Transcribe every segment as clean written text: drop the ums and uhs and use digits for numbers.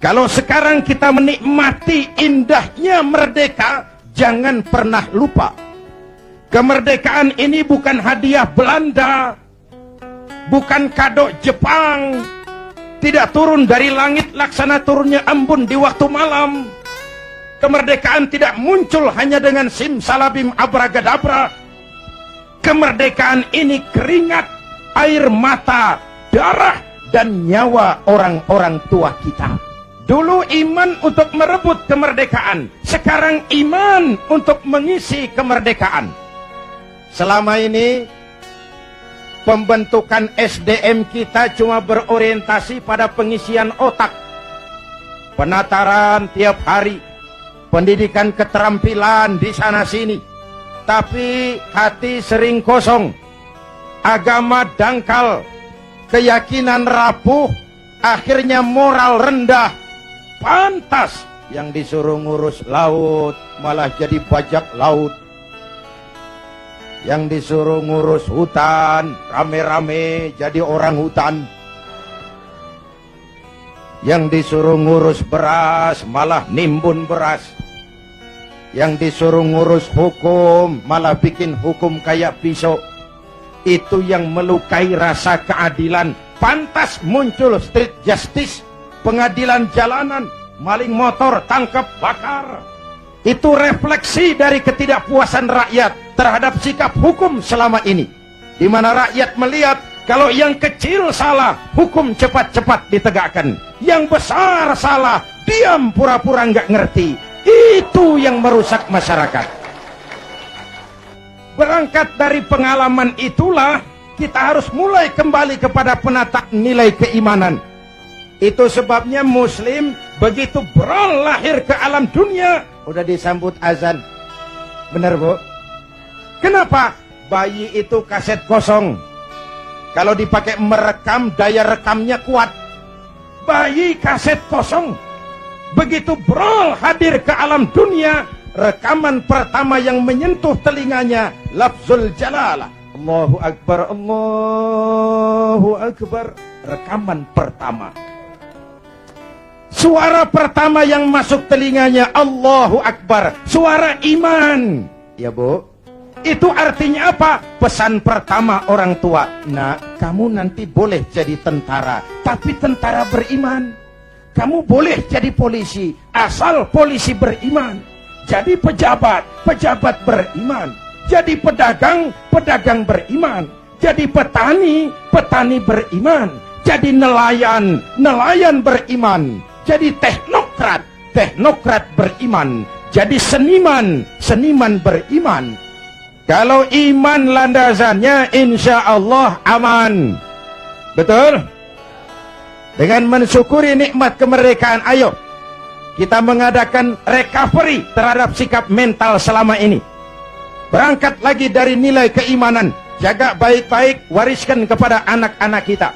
Kalau sekarang kita menikmati indahnya merdeka, jangan pernah lupa. Kemerdekaan ini bukan hadiah Belanda, bukan kado Jepang, tidak turun dari langit laksana turunnya embun di waktu malam. Kemerdekaan tidak muncul hanya dengan simsalabim abragadabra. Kemerdekaan ini keringat, air mata, darah, dan nyawa orang-orang tua kita. Dulu iman untuk merebut kemerdekaan, sekarang iman untuk mengisi kemerdekaan. Selama ini pembentukan SDM kita cuma berorientasi pada pengisian otak, penataran tiap hari, pendidikan keterampilan di sana sini, tapi hati sering kosong, agama dangkal, keyakinan rapuh, akhirnya moral rendah. Pantas yang disuruh ngurus laut malah jadi bajak laut, yang disuruh ngurus hutan rame-rame jadi orang hutan, yang disuruh ngurus beras malah nimbun beras, yang disuruh ngurus hukum malah bikin hukum kayak pisau. Itu yang melukai rasa keadilan. Pantas muncul street justice, pengadilan jalanan, maling motor tangkap bakar. Itu refleksi dari ketidakpuasan rakyat terhadap sikap hukum selama ini, di mana rakyat melihat kalau yang kecil salah, hukum cepat-cepat ditegakkan, yang besar salah, diam pura-pura nggak ngerti. Itu yang merusak masyarakat. Berangkat dari pengalaman itulah kita harus mulai kembali kepada penataan nilai keimanan. Itu sebabnya Muslim begitu beral lahir ke alam dunia udah disambut azan. Benar, Bu? Kenapa? Bayi itu kaset kosong. Kalau dipakai merekam, daya rekamnya kuat. Bayi kaset kosong. Begitu beral hadir ke alam dunia, rekaman pertama yang menyentuh telinganya lafzul jalalah, Allahu Akbar, Allahu Akbar. Rekaman pertama, suara pertama yang masuk telinganya Allahu Akbar, suara iman. Ya, Bu, itu artinya apa? Pesan pertama orang tua, nak, kamu nanti boleh jadi tentara, tapi tentara beriman. Kamu boleh jadi polisi, asal polisi beriman. Jadi pejabat, pejabat beriman. Jadi pedagang, pedagang beriman. Jadi petani, petani beriman. Jadi nelayan, nelayan beriman. Jadi teknokrat, teknokrat beriman. Jadi seniman, seniman beriman. Kalau iman landasannya, insya Allah aman. Betul? Dengan mensyukuri nikmat kemerdekaan, ayo kita mengadakan recovery terhadap sikap mental selama ini. Berangkat lagi dari nilai keimanan, jaga baik-baik, wariskan kepada anak-anak kita.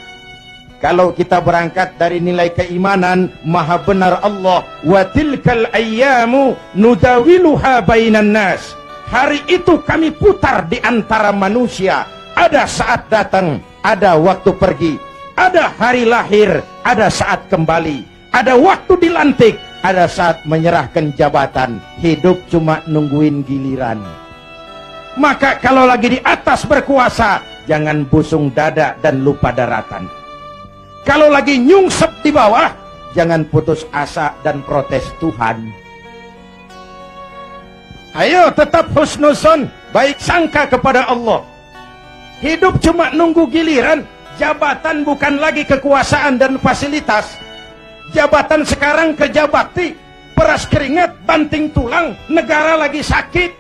Kalau kita berangkat dari nilai keimanan, maha benar Allah, wa tilkal ayyamu nudawiluha bainan nas. Hari itu kami putar di antara manusia. Ada saat datang, ada waktu pergi. Ada hari lahir, ada saat kembali. Ada waktu dilantik, ada saat menyerahkan jabatan. Hidup cuma nungguin giliran. Maka kalau lagi di atas berkuasa, jangan busung dada dan lupa daratan. Kalau lagi nyungsep di bawah, jangan putus asa dan protes Tuhan. Ayo tetap husnuzon, baik sangka kepada Allah. Hidup cuma nunggu giliran. Jabatan bukan lagi kekuasaan dan fasilitas. Jabatan sekarang kerja bakti, peras keringat, banting tulang, negara lagi sakit,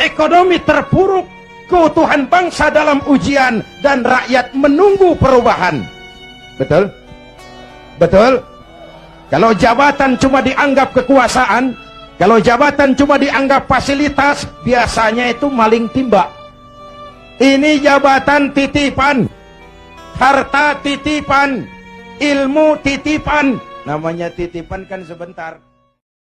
ekonomi terpuruk, keutuhan bangsa dalam ujian, dan rakyat menunggu perubahan. Betul? Betul? Kalau jabatan cuma dianggap kekuasaan, kalau jabatan cuma dianggap fasilitas, biasanya itu maling timba. Ini jabatan titipan, harta titipan, ilmu titipan. Namanya titipan kan sebentar.